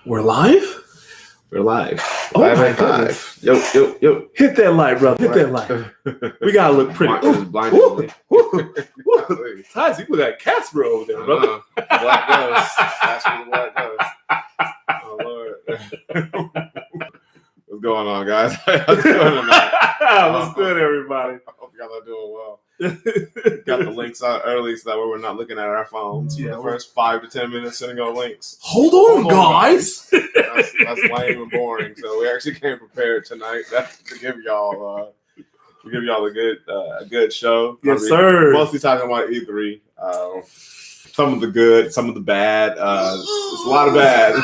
We're live? We're live. Oh Live my at 5. goodness. Yo. Hit that light, brother. Hit that light. We gotta look pretty. Blindingly. Tyson, you look like Casper over there, brother. Black Ghost. That's for the Black Ghost. Oh, Lord. What's going on, guys? How's it going tonight? What's good, everybody? I hope y'all are doing well. Got the links out early so that way we're not looking at our phones for the first 5 to 10 minutes sending out links. Hold on, guys. That's lame and boring. So we actually came prepared tonight to give y'all a good show. Yes, sir. Mostly talking about E3. Some of the good, some of the bad. It's a lot of bad.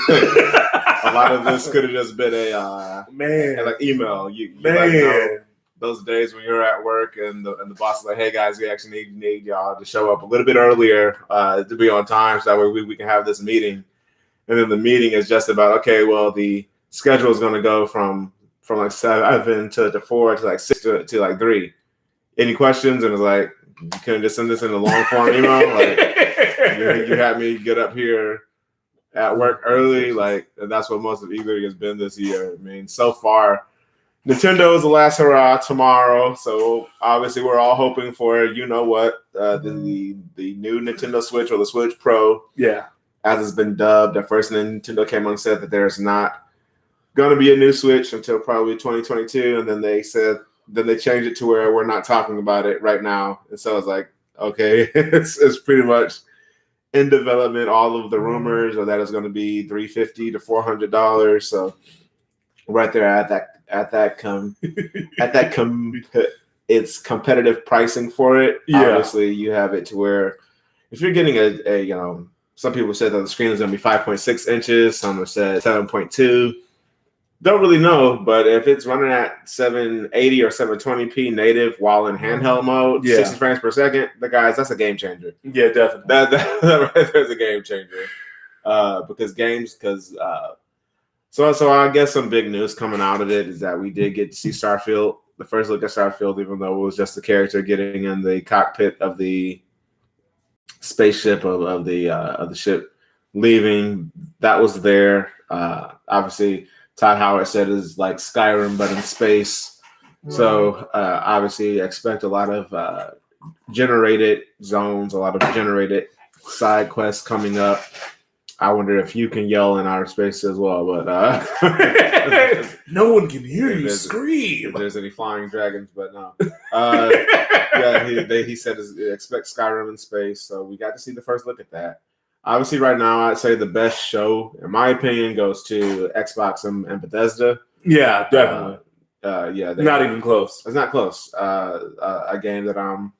A lot of this could have just been a like email. You like, you know, those days when you're at work and the boss is like, "Hey guys, we actually need y'all to show up a little bit earlier to be on time, so that way we can have this meeting." And then the meeting is just about, okay, well, the schedule is going to go from like 7 to 4 to like 6 to like 3. Any questions? And it's like, you couldn't just send this in a long form email. Like you had me get up here at work early. Like, and that's what most of E3 has been this year. I mean, so far, Nintendo is the last hurrah tomorrow. So obviously, we're all hoping for the new Nintendo Switch or the Switch Pro. Yeah. As it's been dubbed. At first, Nintendo came on and said that there's not going to be a new Switch until probably 2022, and then they changed it to where we're not talking about it right now. And so it's like, okay, it's pretty much in development. All of the rumors are that it's going to be $350 to $400. So right there it's competitive pricing for it. Yeah. Obviously, you have it to where if you're getting a some people said that the screen is going to be 5.6 inches. Some have said 7.2. Don't really know, but if it's running at 780 or 720p native while in handheld mode, 60 frames per second, that's a game changer. Yeah, definitely. That right there's a game changer. So I guess some big news coming out of it is that we did get to see Starfield, the first look at Starfield, even though it was just the character getting in the cockpit of the spaceship of the ship leaving. That was there. Obviously, Todd Howard said it's like Skyrim but in space. So obviously, expect a lot of generated zones, a lot of generated side quests coming up. I wonder if you can yell in outer space as well, but no one can hear you scream. If there's any flying dragons, but no. He said expect Skyrim in space, so we got to see the first look at that. Obviously, right now, I'd say the best show, in my opinion, goes to Xbox and Bethesda. Yeah, definitely. Not even close. It's not close. A game that I'm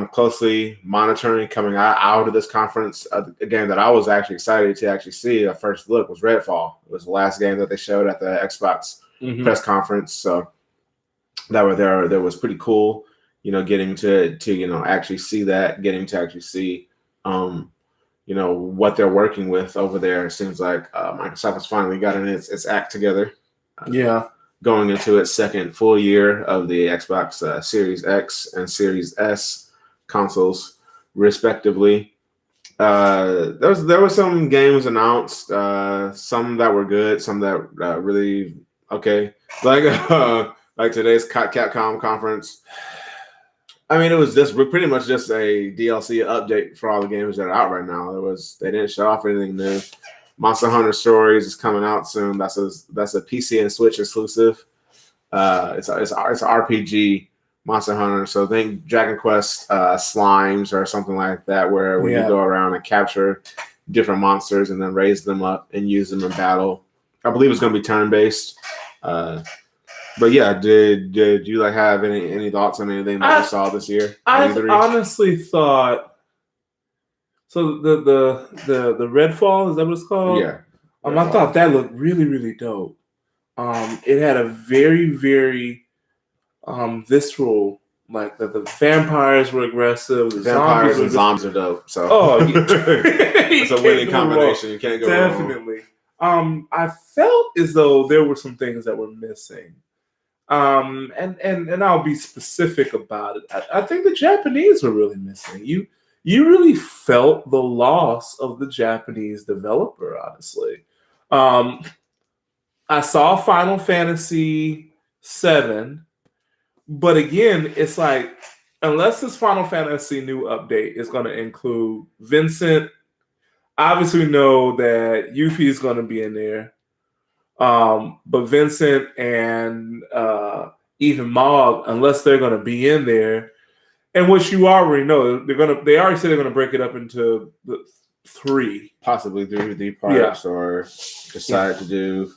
closely monitoring coming out of this conference. A game that I was actually excited to actually see a first look was Redfall. It was the last game that they showed at the Xbox press conference. So that was pretty cool. Getting to actually see that, getting to actually see what they're working with over there. It seems like Microsoft has finally gotten its act together. Going into its second full year of the Xbox Series X and Series S consoles, respectively. There were some games announced, some that were good, some that really okay, like today's Capcom conference. I mean, it was pretty much just a DLC update for all the games that are out right now. They didn't show off anything new. Monster Hunter Stories is coming out soon. That's a PC and Switch exclusive. It's an RPG Monster Hunter. So think Dragon Quest Slimes or something like that, where you go around and capture different monsters and then raise them up and use them in battle. I believe it's going to be turn-based. But yeah, did you have any thoughts on anything that you saw this year? I honestly thought so. The Redfall, is that what it's called? Yeah. I thought that looked really, really dope. It had a very, very visceral, like the vampires were aggressive. The vampires and zombies are dope. So it's a winning combination. You can't go wrong. Definitely. I felt as though there were some things that were missing. And I'll be specific about it. I think the Japanese were really missing. You really felt the loss of the Japanese developer, honestly. I saw Final Fantasy VII, but again, it's like unless this Final Fantasy new update is going to include Vincent, obviously we know that Yuffie is going to be in there. But Vincent and even Mog, unless they're going to be in there, and which you already know, they already said they're going to break it up into the 3, possibly 3 parts, or decide to do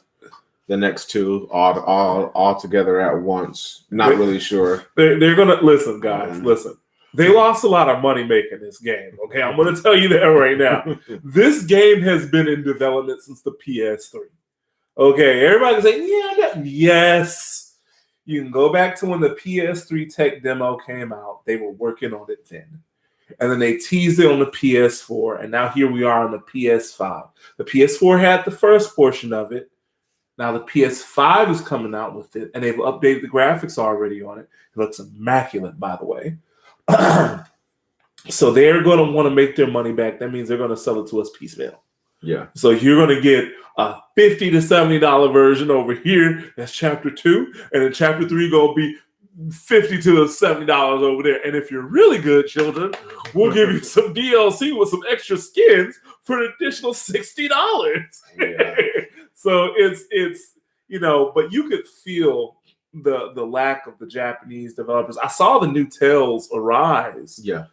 the next 2 all together at once. Not really sure. They're going to listen, guys. Listen. They lost a lot of money making this game. Okay, I'm going to tell you that right now. This game has been in development since the PS3. Okay, everybody can say, yes. You can go back to when the PS3 tech demo came out. They were working on it then. And then they teased it on the PS4. And now here we are on the PS5. The PS4 had the first portion of it. Now the PS5 is coming out with it. And they've updated the graphics already on it. It looks immaculate, by the way. So they're going to want to make their money back. That means they're going to sell it to us piecemeal. Yeah. So you're going to get a $50 to $70 version over here. That's chapter 2. And then chapter 3 going to be $50 to $70 over there. And if you're really good, children, we'll give you some DLC with some extra skins for an additional $60. Yeah. So it's but you could feel the lack of the Japanese developers. I saw the new Tales Arise. Yeah.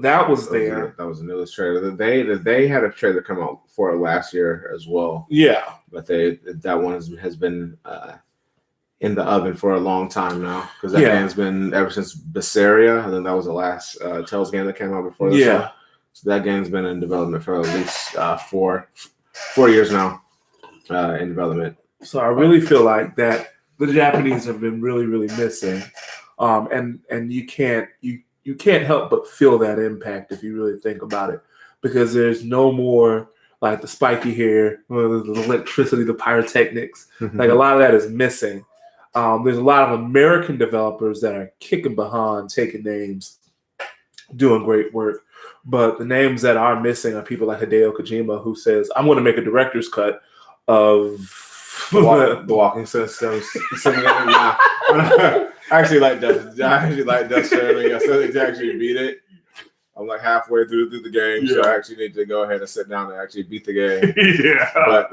That was there. That was the newest trailer. They had a trailer come out for it last year as well. Yeah. But that one has been in the oven for a long time now, because that game's been ever since Berseria. I think that was the last Tales game that came out before this one. So that game's been in development for at least 4 years now in development. So I really feel like that the Japanese have been really, really missing. And you can't help but feel that impact if you really think about it, because there's no more like the spiky hair, the electricity, the pyrotechnics. Like a lot of that is missing. There's a lot of American developers that are kicking behind, taking names, doing great work. But the names that are missing are people like Hideo Kojima, who says, I'm going to make a director's cut of the Walking Simulator. I actually like Death Stranding. I still need to actually beat it. I'm like halfway through the game, so I actually need to go ahead and sit down and actually beat the game. But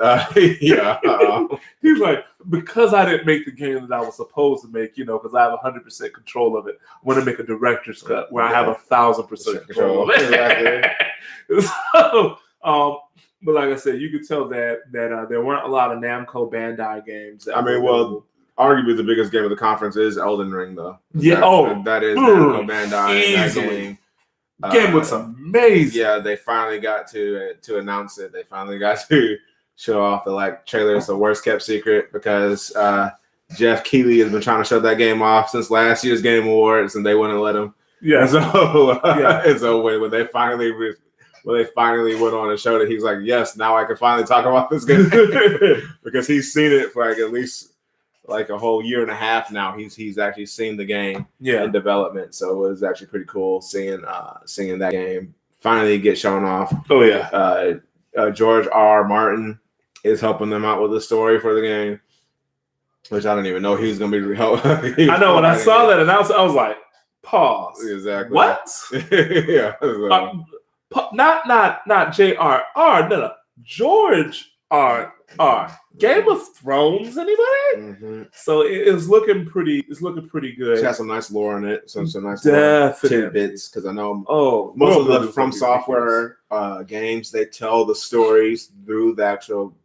he's like, because I didn't make the game that I was supposed to make, because I have 100% control of it. I'm going to make a director's cut where I have 1,000% control of it. So, but like I said, you could tell that there weren't a lot of Namco Bandai games. Arguably the biggest game of the conference is Elden Ring, though. That is Namco Bandai. Easily. That game looks amazing. Yeah, they finally got to announce it. They finally got to show off the trailer. It's the worst kept secret, because Jeff Keighley has been trying to show that game off since last year's Game Awards, and they wouldn't let him. Yeah. So when they finally went on and showed it, he's like, yes, now I can finally talk about this game. Because he's seen it for at least a whole year and a half now. He's actually seen the game in development. So it was actually pretty cool seeing that game finally get shown off. Oh yeah. George R. Martin is helping them out with the story for the game, which I don't even know he was going to be helping. I know when I saw that announcement, I was like, pause. Exactly. What? Yeah. Not J.R.R. No. George R.R. Game of Thrones, anybody? Mm-hmm. So it's looking pretty good. It has some nice lore in it, some nice tidbits, because I know most of the From Software games, they tell the stories through the actual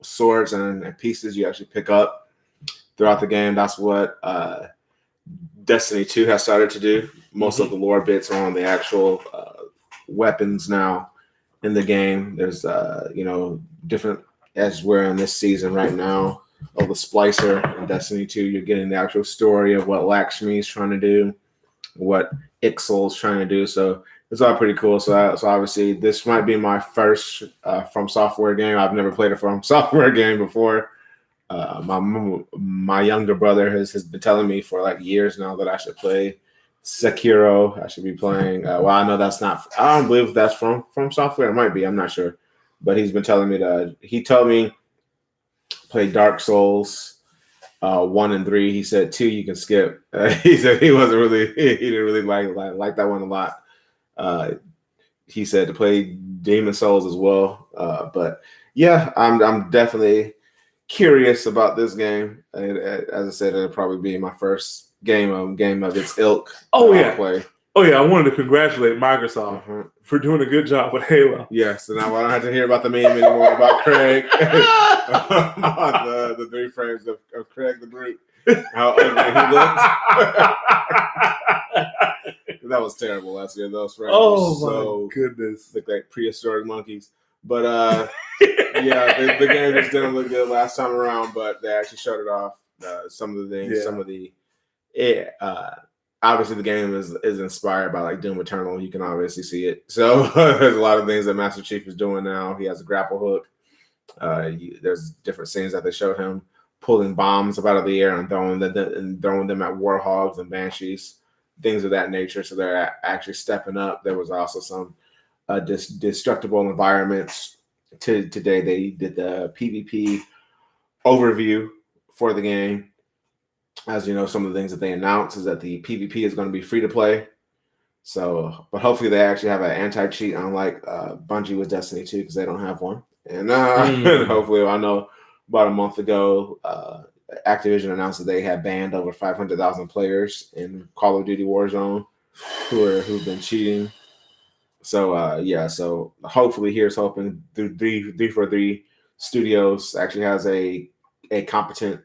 swords and pieces you actually pick up throughout the game. That's what Destiny 2 has started to do. Most of the lore bits are on the actual weapons now in the game. There's different, as we're in this season right now of the Splicer in Destiny 2, you're getting the actual story of what Lakshmi is trying to do, what Ixal is trying to do. So it's all pretty cool. So obviously this might be my first From Software game. I've never played a From Software game before. My younger brother has been telling me for years now that I should play Sekiro. I should be playing. I know that's not. I don't believe that's from Software. It might be. I'm not sure. but he's been telling me that he told me play Dark Souls 1 and 3. He said 2 you can skip. He said he didn't really like that one a lot. He said to play Demon Souls as well. But yeah, I'm definitely curious about this game. As I said, it'll probably be my first game of its ilk. Play. Oh yeah, I wanted to congratulate Microsoft for doing a good job with Halo. Yes, so now I don't have to hear about the meme anymore about Craig on the 3 frames of Craig the Brute. How ugly he looked. That was terrible last year. Those frames. Oh my goodness, look like prehistoric monkeys. But yeah, the game just didn't look good last time around. But they actually showed it off. Some of the things, some of the obviously the game is inspired by like Doom Eternal. You can obviously see it. So there's a lot of things that Master Chief is doing now. He has a grapple hook. There's different scenes that they showed him pulling bombs up out of the air and throwing them at warhogs and banshees, things of that nature. So they're actually stepping up. There was also some destructible environments. Today they did the PvP overview for the game. As you know, some of the things that they announced is that the PvP is going to be free to play. So, but hopefully they actually have an anti-cheat, unlike Bungie with Destiny 2, because they don't have one. And hopefully, I know about a month ago, Activision announced that they had banned over 500,000 players in Call of Duty Warzone who've been cheating. So yeah, so hopefully here's hoping 343 Studios actually has a competent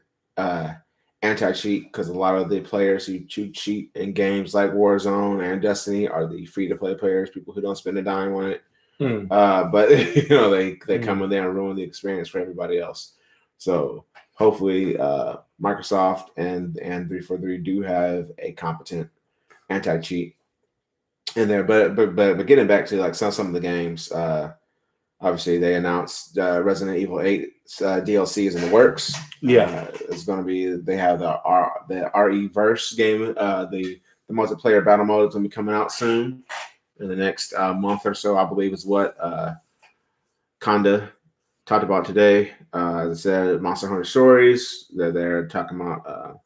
anti-cheat, because a lot of the players who cheat in games like Warzone and Destiny are the free-to-play players, people who don't spend a dime on it. But you know, they come in there and ruin the experience for everybody else. So hopefully Microsoft and 343 do have a competent anti-cheat in there. But getting back to like some of the games, obviously they announced Resident Evil 8 DLC is in the works. Yeah, it's going to be, they have the RE-verse game, the multiplayer battle mode is going to be coming out soon in the next month or so, I believe is what Conda talked about today. As I said, Monster Hunter Stories, they're talking about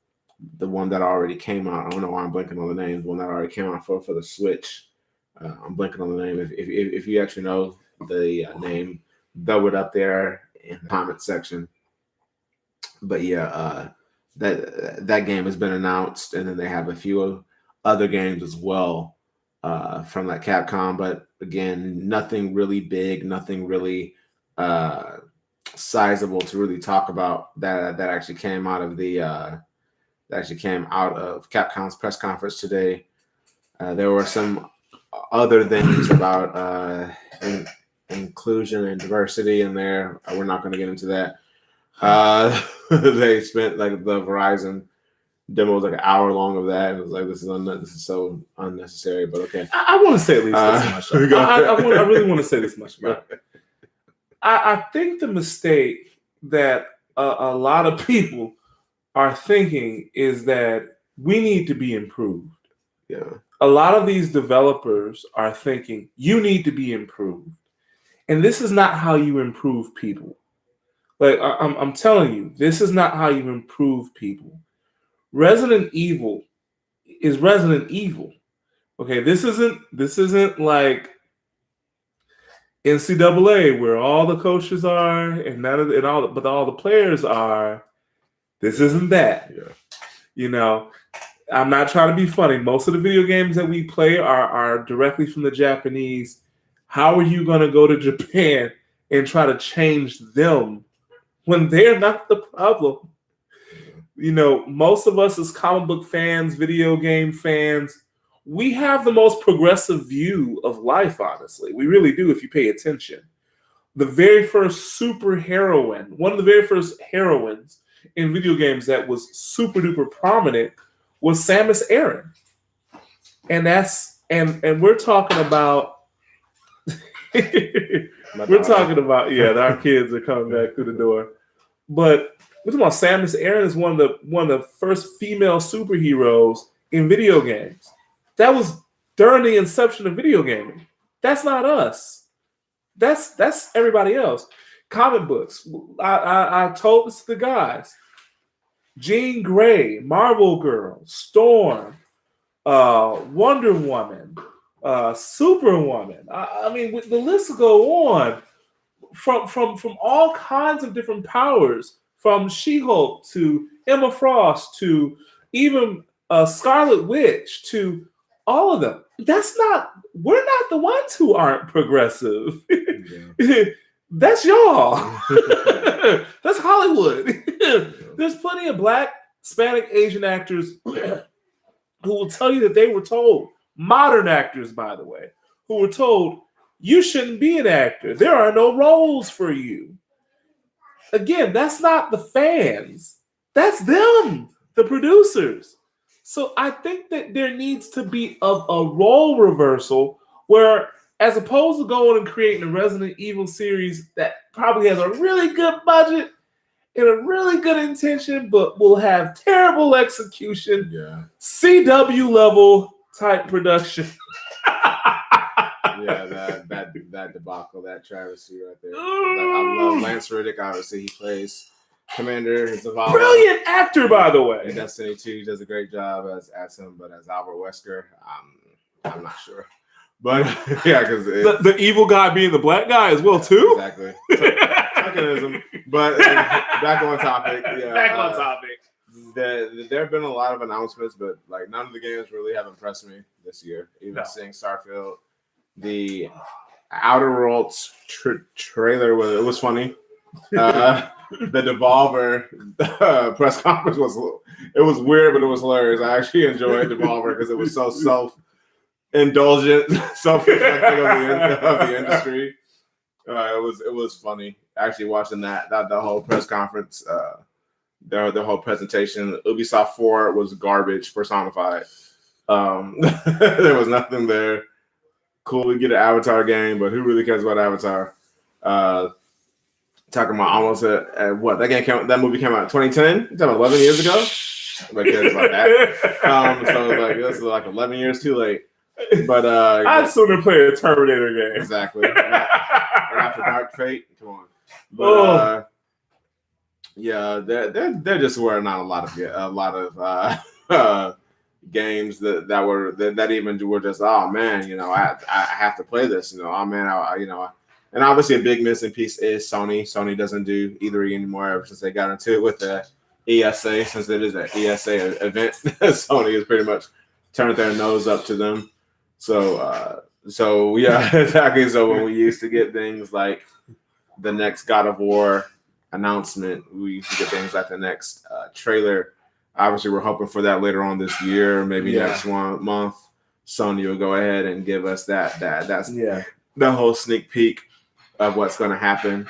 the one that already came out. I don't know why I'm blanking on the name. The one that already came out for the Switch. I'm blanking on the name. If you actually know the name, throw it up there in the comment section. But yeah, that game has been announced, and then they have a few other games as well from like Capcom. But again, nothing really big, nothing really sizable to really talk about that actually came out of Capcom's press conference today. There were some other things about inclusion and diversity in there. We're not going to get into that. They spent like the Verizon demo was like an hour long of that. It was like, this is so unnecessary, but okay. I want to say at least this much. I really want to say this much about it. I think the mistake that a lot of people are thinking is that we need to be improved. Yeah. A lot of these developers are thinking you need to be improved. And this is not how you improve people. Like I'm telling you, this is not how you improve people. Resident Evil is Resident Evil. Okay, this isn't like NCAA where all the coaches are but all the players are. This isn't that. Yeah. You know, I'm not trying to be funny. Most of the video games that we play are directly from the Japanese. How are you going to go to Japan and try to change them when they're not the problem? You know, most of us as comic book fans, video game fans, we have the most progressive view of life, honestly. We really do if you pay attention. The very first superheroine, one of the very first heroines in video games that was super duper prominent was Samus Aran. And we're talking about our kids are coming back through the door. But we're talking about Samus Aran is one of the first female superheroes in video games. That was during the inception of video gaming. That's not us. That's everybody else. Comic books. I told this to the guys. Jean Grey, Marvel Girl, Storm, Wonder Woman, Superwoman. I mean, the list will go on from all kinds of different powers, from She-Hulk to Emma Frost to even Scarlet Witch to all of them. We're not the ones who aren't progressive. Yeah. That's y'all. That's Hollywood. There's plenty of Black, Hispanic, Asian actors who will tell you that they were told, modern actors, by the way, who were told, you shouldn't be an actor. There are no roles for you. Again, that's not the fans. That's them, the producers. So I think that there needs to be a role reversal where, as opposed to going and creating a Resident Evil series that probably has a really good budget and a really good intention, but will have terrible execution, CW level type production. Yeah, that debacle, that travesty right there. I love Lance Reddick. Obviously, he plays Commander Zavala. Brilliant actor, by the way. In Destiny 2, he does a great job as him, but as Albert Wesker, I'm not sure. But yeah, because the evil guy being the black guy as well too. Exactly. Tokenism. But back on topic. Yeah, back on topic. There have been a lot of announcements, but like none of the games really have impressed me this year. Even seeing Starfield, the Outer Worlds trailer was funny. The Devolver press conference was weird, but it was hilarious. I actually enjoyed Devolver because it was so self-indulgent, self-reflecting of the industry. It was funny actually watching that the whole press conference, the whole presentation. Ubisoft 4 was garbage personified. There was nothing there. Cool, we get an Avatar game, but who really cares about Avatar? Talking about almost what that movie came out in 2010. You're talking 11 years ago. Nobody cares about that. So it's like this is like 11 years too late. But I'd sooner play a Terminator game. Exactly. After Dark Fate, come on. But yeah, there just were not a lot of games that even were just, oh man, I have to play this, oh man, and obviously a big missing piece is Sony. Sony doesn't do E3 anymore ever since they got into it with the ESA. Since it is an ESA event, Sony has pretty much turned their nose up to them. So yeah, exactly. So when we used to get things like the next God of War announcement, we used to get things like the next trailer. Obviously, we're hoping for that later on this year, maybe next month. Sony will go ahead and give us that the whole sneak peek of what's going to happen,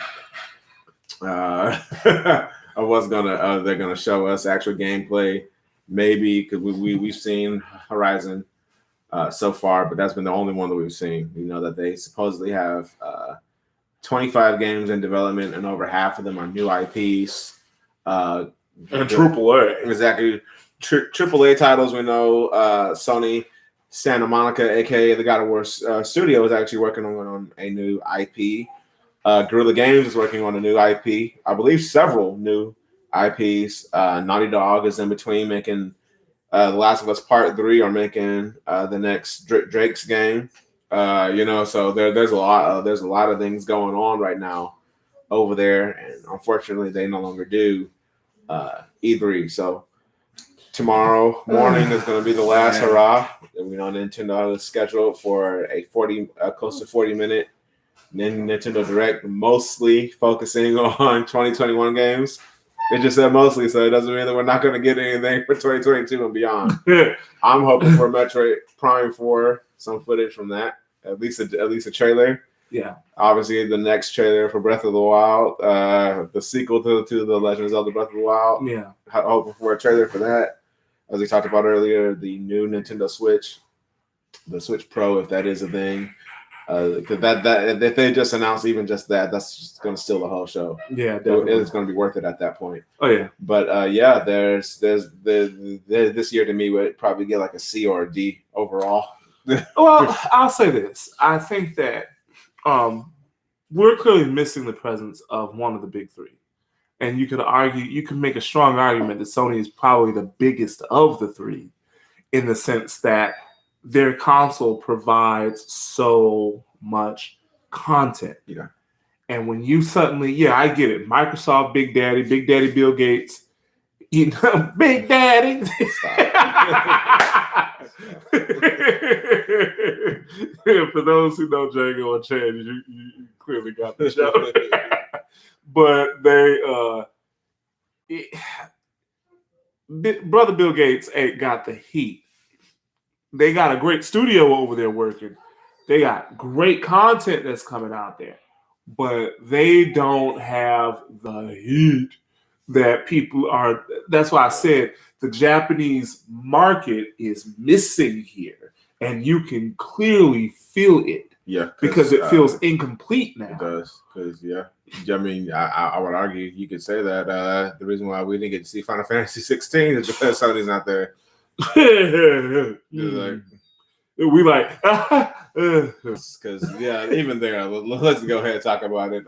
of what's they're gonna show us actual gameplay, maybe because we've seen Horizon so far, but that's been the only one that we've seen. That they supposedly have 25 games in development, and over half of them are new IPs. And AAA. Exactly. AAA titles, we know Sony Santa Monica, aka the God of War studio, is actually working on a new IP. Guerrilla Games is working on a new IP. I believe several new IPs. Naughty Dog is in between making The Last of Us Part 3 or making the next Drake's game. So there's a lot of things going on right now over there, and unfortunately they no longer do E3. So tomorrow morning is going to be the last hurrah. Nintendo is scheduled for a close to 40-minute Nintendo Direct, mostly focusing on 2021 games. It just said mostly, so it doesn't mean that we're not going to get anything for 2022 and beyond. I'm hoping for Metroid Prime 4, some footage from that, at least a trailer. Yeah. Obviously, the next trailer for Breath of the Wild, the sequel to The Legend of Zelda Breath of the Wild. Yeah. Hoping for a trailer for that. As we talked about earlier, the new Nintendo Switch, the Switch Pro, if that is a thing. That if they just announce even just that's just going to steal the whole show. Yeah, definitely. It's going to be worth it at that point. Oh yeah. But there's this year to me would probably get like a C or a D overall. Well, I'll say this. I think that we're clearly missing the presence of one of the big three. And you could make a strong argument that Sony is probably the biggest of the three in the sense that their console provides so much content. Yeah. And when you suddenly, I get it. Microsoft, Big Daddy Bill Gates, Big Daddy. For those who know Django Unchained, you clearly got the show. But Brother Bill Gates ain't got the heat. They got a great studio over there working. They got great content that's coming out there. But they don't have the heat that people are. That's why I said the Japanese market is missing here. And you can clearly feel it. Yeah. Because it feels incomplete now. It does. Because, I mean, I would argue you could say that the reason why we didn't get to see Final Fantasy 16 is because Sony's not there. We like because even there, let's go ahead and talk about it.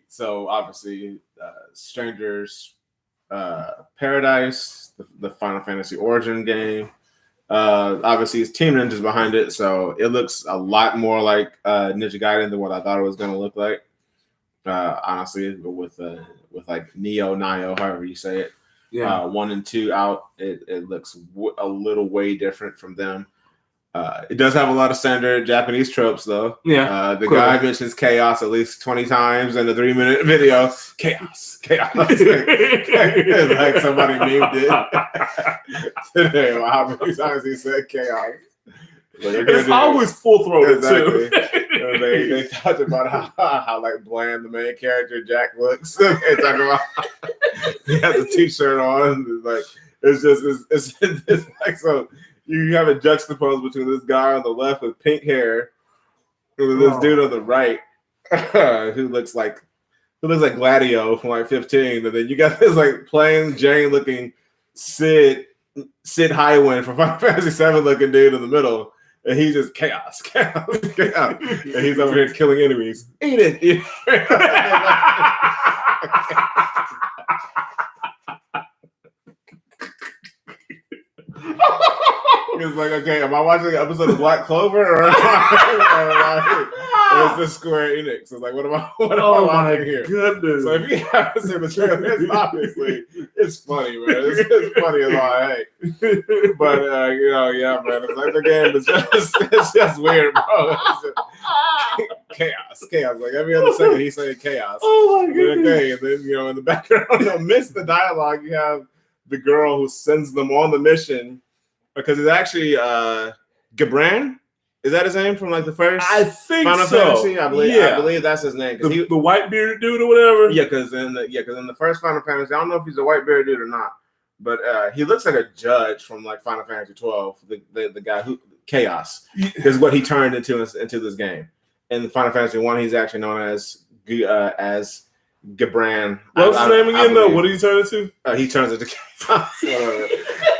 So obviously Strangers Paradise, the Final Fantasy Origin game. Obviously it's Team Ninja's behind it, so it looks a lot more like Ninja Gaiden than what I thought it was going to look like. Honestly, with like Neo, however you say it. 1 and 2 out, it looks a little way different from them. It does have a lot of standard Japanese tropes, though. The guy mentions chaos at least 20 times in the 3-minute video. Chaos. Like somebody memed it today. How many times he said chaos? It's always full-throated, too. They talked about how like bland the main character Jack looks. They talk about he has a t-shirt on. It's like so. You have a juxtaposed between this guy on the left with pink hair and this dude on the right who looks like Gladio from like 15, and then you got this like plain Jane looking Sid Highwind from Final Fantasy 7 looking dude in the middle, and he's just chaos, and he's over here killing enemies. Eat it. It's like, okay, am I watching an episode of Black Clover or is this Square Enix? It's like, what am I watching here? Goodness. So if you haven't seen the trailer, it's funny, man. It's funny as all I hate. But man, it's like the game it's just weird, bro. Chaos. Like every other second he's saying chaos. Oh my goodness. Okay, and then in the background, amidst the dialogue, you have the girl who sends them on the mission. Because it's actually Gibran. Is that his name from like the first? I think Final Fantasy? I believe that's his name. The white bearded dude or whatever. Yeah, because in the first Final Fantasy, I don't know if he's a white bearded dude or not, but he looks like a judge from like Final Fantasy 12. The guy who Chaos is what he turned into this game. In Final Fantasy 1, he's actually known as Gibran. What's his name again though? What did he turn into? He turns into Chaos.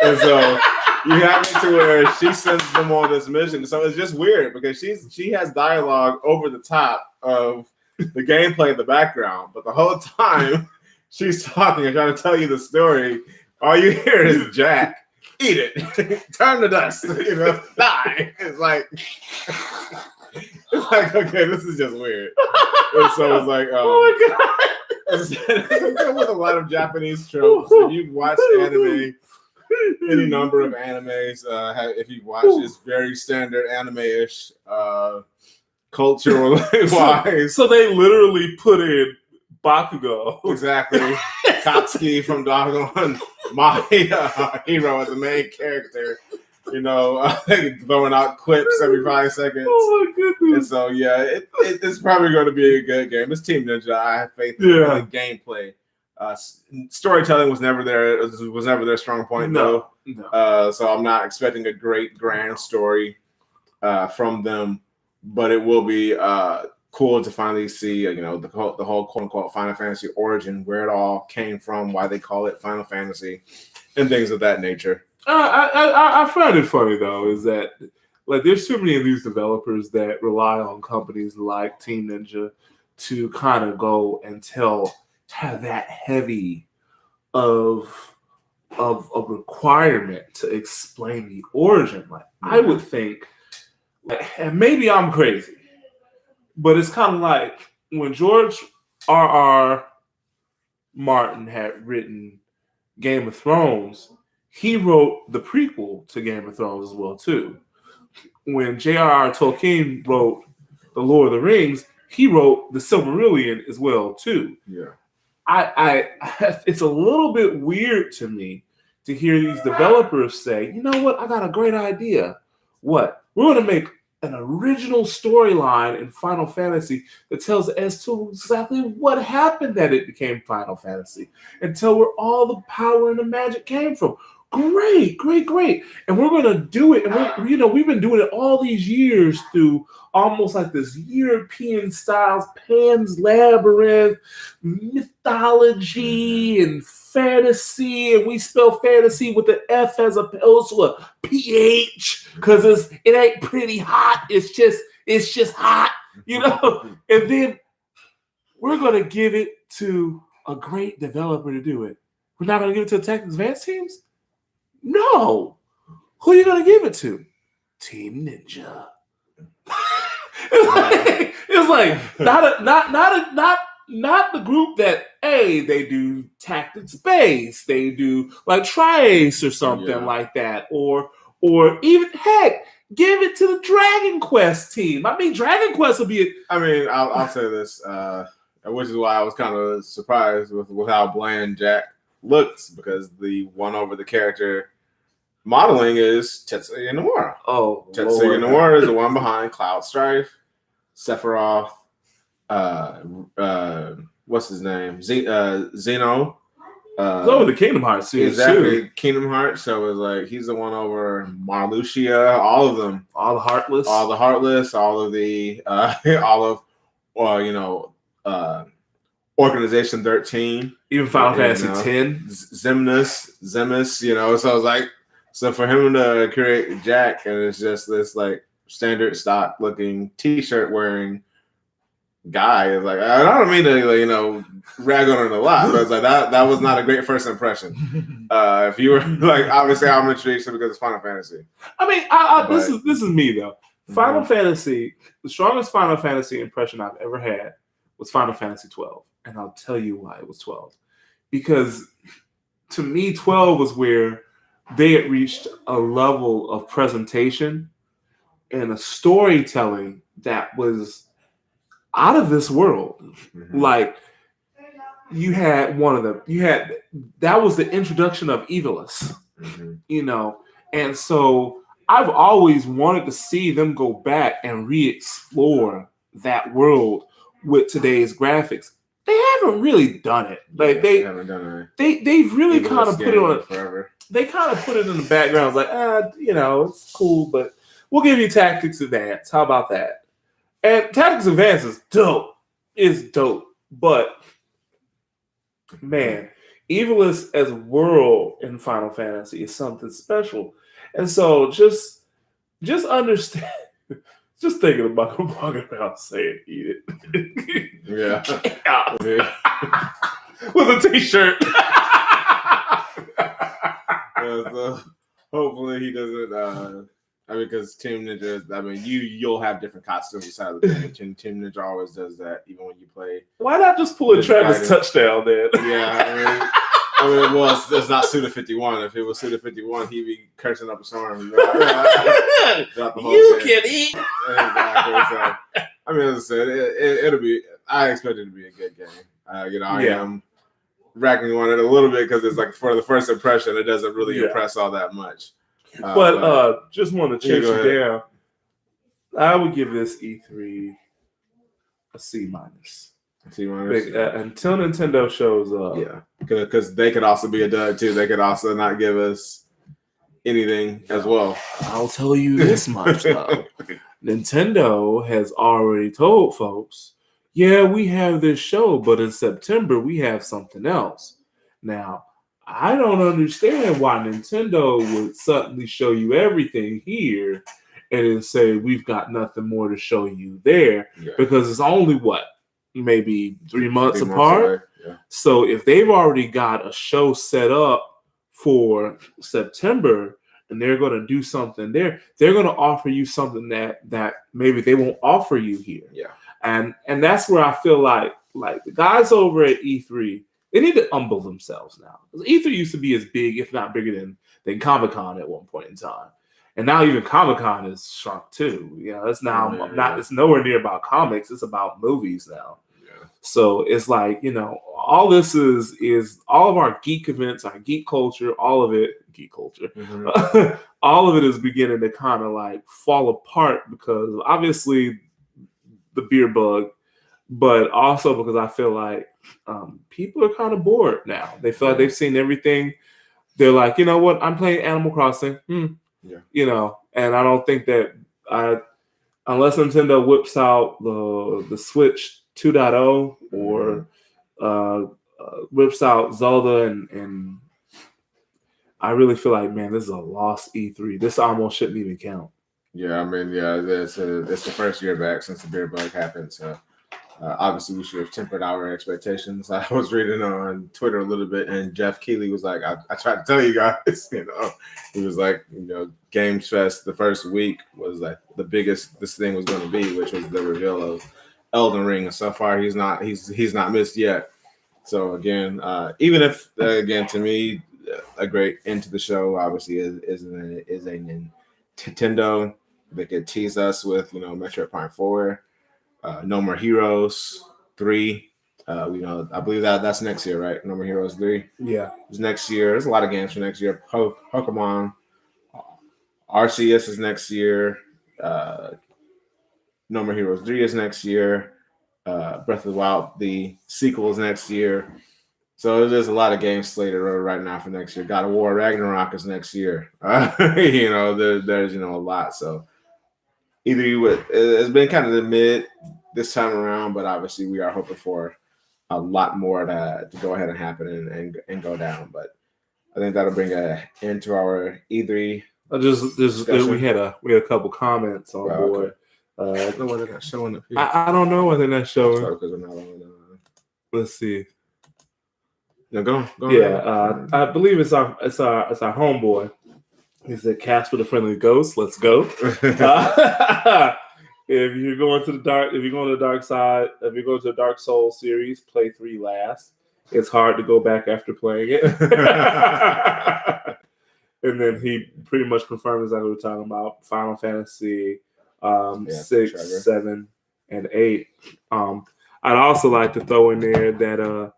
And so. You have it to where she sends them on this mission. So it's just weird because she has dialogue over the top of the gameplay in the background. But the whole time she's talking and trying to tell you the story, all you hear is Jack, eat it, turn to dust, die. It's like, okay, this is just weird. And so it's like, oh my God. It's with a lot of Japanese tropes. If you've watched anime, any number of animes, if you watch, it's very standard anime-ish cultural wise. So they literally put in Bakugo. Exactly. Katsuki from Dogon, my hero as the main character. Throwing out quips every 5 seconds. Oh my goodness. And so it's probably going to be a good game. It's Team Ninja. I have faith in the gameplay. Storytelling was never their strong point, though. No. So I'm not expecting a great grand story from them, but it will be cool to finally see, the whole quote unquote Final Fantasy origin, where it all came from, why they call it Final Fantasy, and things of that nature. I find it funny though, is that like there's too many of these developers that rely on companies like Team Ninja to kind of go and have that heavy of a requirement to explain the origin. Like I would think, and maybe I'm crazy, but it's kind of like when George R.R. Martin had written Game of Thrones, he wrote the prequel to Game of Thrones as well too. When J.R.R. Tolkien wrote The Lord of the Rings, he wrote The Silmarillion as well too. Yeah. It's a little bit weird to me to hear these developers say, you know what, I got a great idea. What? We're going to make an original storyline in Final Fantasy that tells as to exactly what happened that it became Final Fantasy and tell where all the power and the magic came from. Great. And we're going to do it. And we've been doing it all these years through almost like this European styles, Pan's Labyrinth, mythology and fantasy. And we spell fantasy with the F as opposed to a PH because it ain't pretty hot. It's just hot, And then we're going to give it to a great developer to do it. We're not going to give it to the Tactics Advance teams? No. Who are you going to give it to? Team Ninja. it's like not the group that they do Tactics Base, they do like Tri-Ace or something like that, or even heck, give it to the Dragon Quest team. I mean, Dragon Quest will be. I'll say this, which is why I was kind of surprised with how bland Jack looks, because the one over the character modeling is Tetsuya Nomura. Oh, Tetsuya Nomura is the one behind Cloud Strife, Sephiroth, what's his name? Xeno. It's over the Kingdom Hearts series exactly, too. Kingdom Hearts. So it's like he's the one over Marluxia, all of them, all the Heartless, all of the Organization 13, even Final Fantasy 10, Zemus. So I was like, so for him to create Jack, and it's just this like standard stock looking T-shirt wearing guy, is like, I don't mean to rag on it a lot, but it's like that was not a great first impression. If you were like, obviously I'm intrigued because it's Final Fantasy. I mean, this is me though. Final Fantasy, the strongest Final Fantasy impression I've ever had was Final Fantasy 12. And I'll tell you why it was 12. Because to me, 12 was where they had reached a level of presentation and a storytelling that was out of this world. Mm-hmm. Like, you had one of them. That was the introduction of Evilus, And so I've always wanted to see them go back and re-explore that world with today's graphics. They haven't really done it. Like they haven't done it. They've really kind of put it on forever. They kind of put it in the background. It's like, it's cool, but we'll give you Tactics Advance. How about that? And Tactics Advance is dope. It's dope. But man, Evilus as a world in Final Fantasy is something special. And so just understand. Just thinking about walking around saying "eat it." Yeah. With a T-shirt. So hopefully he doesn't. Because Team Ninja, you'll have different costumes inside of the game. Team Ninja always does that, even when you play. Why not just pull a Travis touchdown then? Yeah, well, it's not Suda 51. If it was Suda 51, he'd be cursing up a storm. You can eat. Exactly. So, as I said, it'll be. I expect it to be a good game. I am racking on it a little bit because it's like for the first impression, it doesn't really impress all that much. But just want to chase you down. I would give this E3 a C-. Until Nintendo shows up. Yeah, because they could also be a dud too. They could also not give us anything as well. I'll tell you this much though. Nintendo has already told folks, yeah, we have this show, but in September we have something else. Now, I don't understand why Nintendo would suddenly show you everything here and then say we've got nothing more to show you there because it's only maybe 3 months apart. Yeah. So if they've already got a show set up for September and they're going to do something there, they're going to offer you something that maybe they won't offer you here. Yeah. And that's where I feel like the guys over at E3, they need to humble themselves now. E3 used to be as big, if not bigger than Comic-Con at one point in time. And now even Comic-Con is shrunk too. It's now it's nowhere near about comics. It's about movies now. Yeah. So it's like, all this is all of our geek events, our geek culture, all of it, geek culture, all of it is beginning to kind of like fall apart because obviously the beer bug, but also because I feel like people are kind of bored now. They feel like they've seen everything. They're like, you know what? I'm playing Animal Crossing. And I don't think that unless Nintendo whips out the Switch 2.0 or whips out Zelda and I really feel like, man, this is a lost E3. This almost shouldn't even count. Yeah, I mean, it's the first year back since the beer bug happened. So obviously we should have tempered our expectations. I was reading on Twitter a little bit, and Jeff Keighley was like, I tried to tell you guys, he was like, Games Fest the first week was like the biggest this thing was going to be, which was the reveal of Elden Ring. And so far he's not missed yet. So again, even if again to me a great end to the show obviously is a Nintendo. They could tease us with Metroid Prime 4, No More Heroes 3. I believe that's next year, right? No More Heroes 3. Yeah, it's next year. There's a lot of games for next year. Pokemon, RCS is next year. No More Heroes 3 is next year. Breath of the Wild, the sequel is next year. So there's a lot of games slated right now for next year. God of War Ragnarok is next year. There's a lot. So either it's been kind of the mid this time around, but obviously we are hoping for a lot more to go ahead and happen and go down. But I think that'll bring an end to our E3. We had a couple comments on board. Okay. Whether that's showing up here. I don't know whether that's showing. Because we're not on. Let's see. No, go. Yeah, I believe it's our homeboy. He said, "Casper the Friendly Ghost, let's go." If you're going to the dark side, if you go to the Dark Souls series, play 3 last. It's hard to go back after playing it. And then he pretty much confirmed exactly what we're talking about. Final Fantasy 6, 7, and 8. I'd also like to throw in there that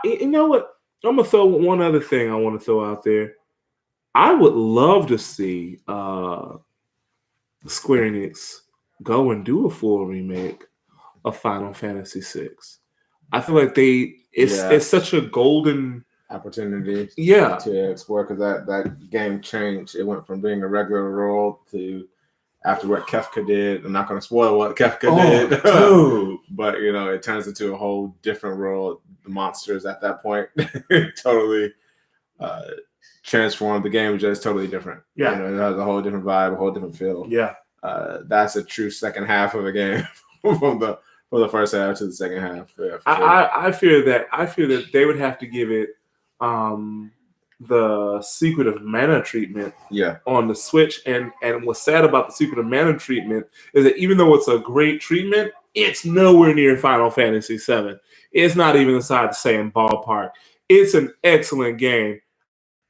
you know what? I'm gonna throw one other thing I want to throw out there. I would love to see Square Enix go and do a full remake of Final Fantasy VI. I feel like it's such a golden opportunity to explore, because that game changed. It went from being a regular world to after what Kefka did. I'm not going to spoil what Kefka did, dude. But it turns into a whole different world. The monsters at that point totally transformed. The game was just totally different. Yeah, it has a whole different vibe, a whole different feel. Yeah, that's a true second half of a game from the first half to the second half. Yeah, I fear that they would have to give it the Secret of Mana treatment on the Switch. And what's sad about the Secret of Mana treatment is that even though it's a great treatment, it's nowhere near Final Fantasy VII. It's not even inside the same ballpark. It's an excellent game.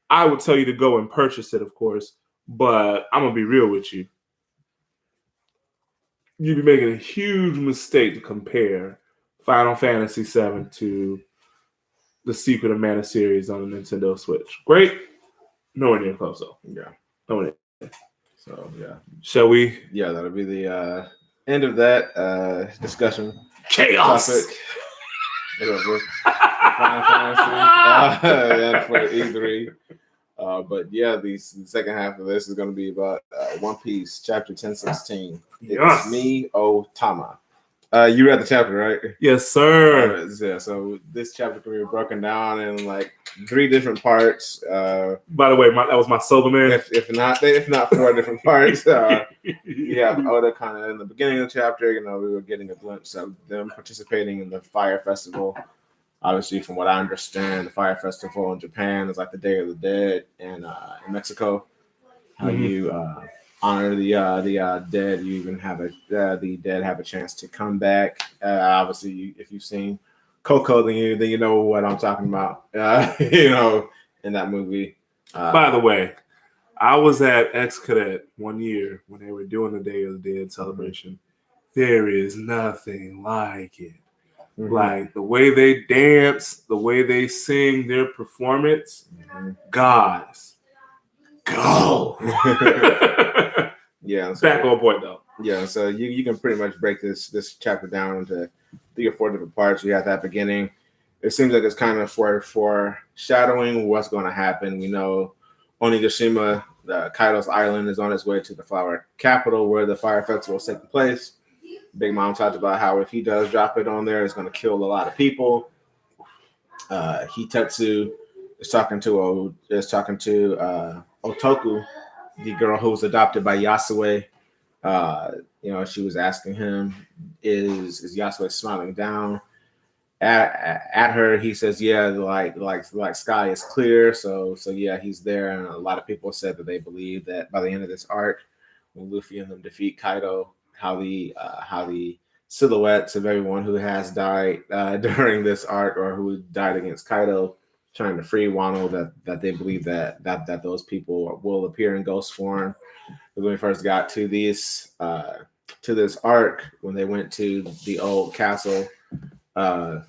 I would tell you to go and purchase it, of course, but I'm going to be real with you. You'd be making a huge mistake to compare Final Fantasy VII to the Secret of Mana series on the Nintendo Switch. Great. Nowhere near close, though. Yeah. Nowhere near. So, yeah. Shall we? Yeah, that'll be the end of that discussion. Chaos! Topic. Final Fantasy for E3. But yeah, the second half of this is going to be about One Piece, Chapter 1016. Yes. It's me, Otama. You read the chapter, right? Yes, sir. Yeah. So this chapter can be broken down in like 3 different parts. By the way, that was my sober man. If not 4 different parts. You have Oda kind of in the beginning of the chapter. We were getting a glimpse of them participating in the Fire Festival. Obviously, from what I understand, the Fire Festival in Japan is like the Day of the Dead, and in Mexico, how you honor the dead. You even have the dead have a chance to come back. Obviously, if you've seen Coco, then you know what I'm talking about. In that movie. By the way, I was at Ex-Cadet one year when they were doing the Day of the Dead celebration. There is nothing like it. Like the way they dance, the way they sing, their performance, guys, go. Yeah. So, back on point though. Yeah, so you can pretty much break this chapter down into 3 or 4 different parts. You have that beginning. It seems like it's kind of foreshadowing what's going to happen. We know Onigashima, Kaido's island, is on its way to the flower capital where the Fire Festival is taking place. Big Mom talked about how if he does drop it on there, it's going to kill a lot of people. Hitetsu is talking to Otoku, the girl who was adopted by Yasue. She was asking him, "Is Yasue smiling down at her?" He says, "Yeah, like sky is clear." So yeah, he's there, and a lot of people said that they believe that by the end of this arc, when Luffy and them defeat Kaido, how the silhouettes of everyone who has died during this arc or who died against Kaido trying to free Wano, that they believe that those people will appear in ghost form. When we first got to this arc, when they went to the old castle where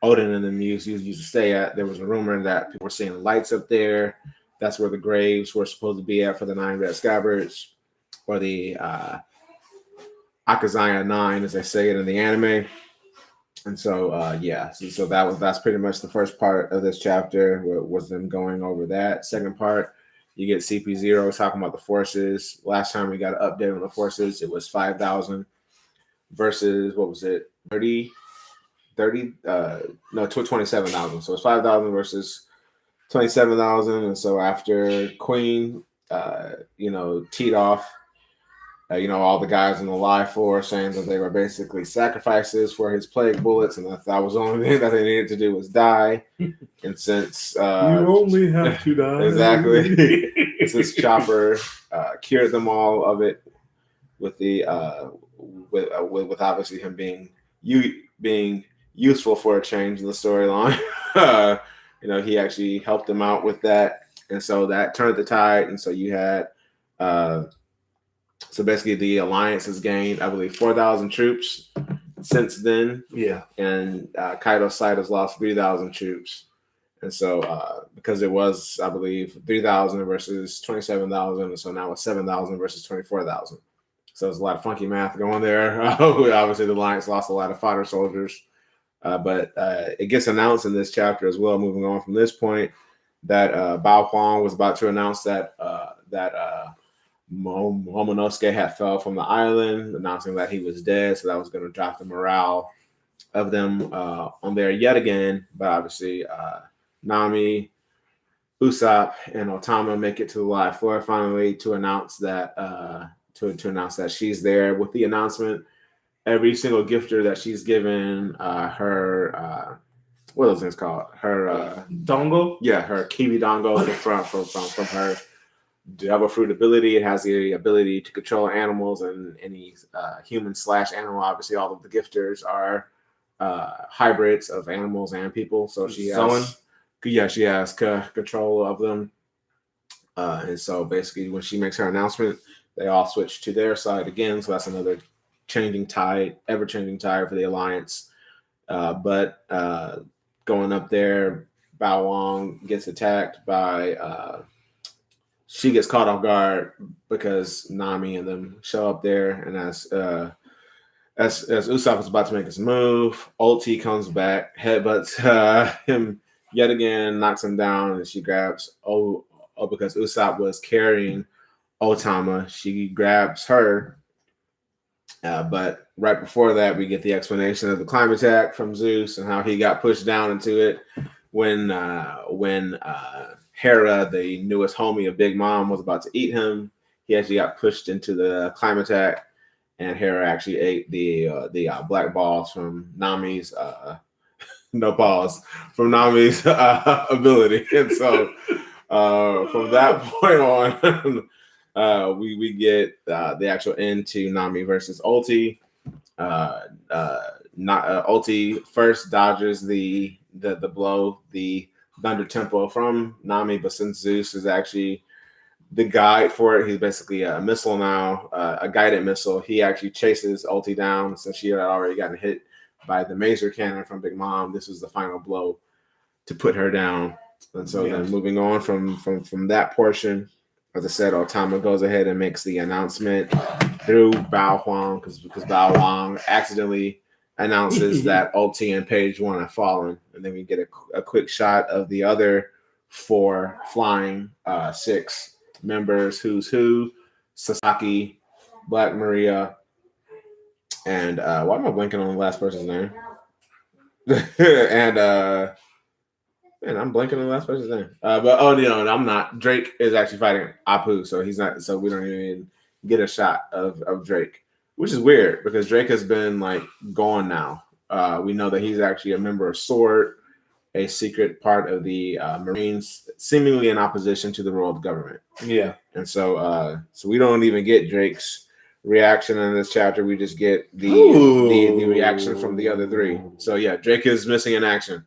Odin and the Muse used to stay at, there was a rumor that people were seeing lights up there. That's where the graves were supposed to be at for the 9 red scabbards, or the Akazaya 9, as they say it in the anime. And so, so that's pretty much the first part of this chapter, was them going over that. Second part, you get CP0 talking about the forces. Last time we got an update on the forces, it was 5,000 versus, what was it, 27,000. So it's 5,000 versus 27,000. And so after Queen, teed off, all the guys in the live force saying that they were basically sacrifices for his plague bullets, and that was the only thing that they needed to do was die. And since you only have to die, exactly, since Chopper cured them all of it with the with obviously him being useful for a change in the storyline, he actually helped them out with that, and so that turned the tide, and so you had. So basically, the Alliance has gained, I believe, 4,000 troops since then. Yeah. And Kaido's side has lost 3,000 troops. And so because it was, I believe, 3,000 versus 27,000. And so now it's 7,000 versus 24,000. So there's a lot of funky math going there. Obviously, the Alliance lost a lot of fodder soldiers. But it gets announced in this chapter as well, moving on from this point, that Bao Huang was about to announce that Momonosuke had fell from the island, announcing that he was dead. So that was going to drop the morale of them on there yet again. But obviously, Nami, Usopp, and Otama make it to the live floor finally to announce that to announce that she's there. With the announcement, every single gifter that she's given her what are those things called? Her dongo? Yeah, her kiwi dongo from her Devil Fruit ability. It has the ability to control animals and any human/animal. Obviously, all of the gifters are hybrids of animals and people. So she has control of them. And so basically, when she makes her announcement, they all switch to their side again. So that's another ever-changing tide for the Alliance. But going up there, Bao Huang gets attacked by. She gets caught off guard because Nami and them show up there, and as Usopp is about to make his move, Ulti comes back, headbutts him yet again, knocks him down, and she grabs because Usopp was carrying Otama. She grabs her But right before that, we get the explanation of the climate attack from Zeus and how he got pushed down into it when Hera, the newest homie of Big Mom, was about to eat him. He actually got pushed into the climate attack, and Hera actually ate the black balls from Nami's no pause from Nami's ability, and so from that point on, we get the actual end to Nami versus Ulti. Ulti first dodges the blow, the Thunder Tempo from Nami, but since Zeus is actually the guide for it, he's basically a missile now, a guided missile. He actually chases Ulti down since she had already gotten hit by the Maser cannon from Big Mom. This was the final blow to put her down. And so then moving on from that portion, as I said, Otama goes ahead and makes the announcement through Bao Huang because Bao Huang accidentally announces that Ulti and Page 1 have fallen. And then we get a quick shot of the other 4 flying 6 members, who's who, Sasaki, Black Maria, and why am I blanking on the last person's name? And man, I'm blanking on the last person's name. But I'm not. Drake is actually fighting Apu, so he's not. So we don't even get a shot of Drake, which is weird because Drake has been like gone now. We know that he's actually a member of SWORD, a secret part of the Marines, seemingly in opposition to the world government. Yeah, and so we don't even get Drake's reaction in this chapter. We just get the reaction from the other 3. So yeah, Drake is missing in action.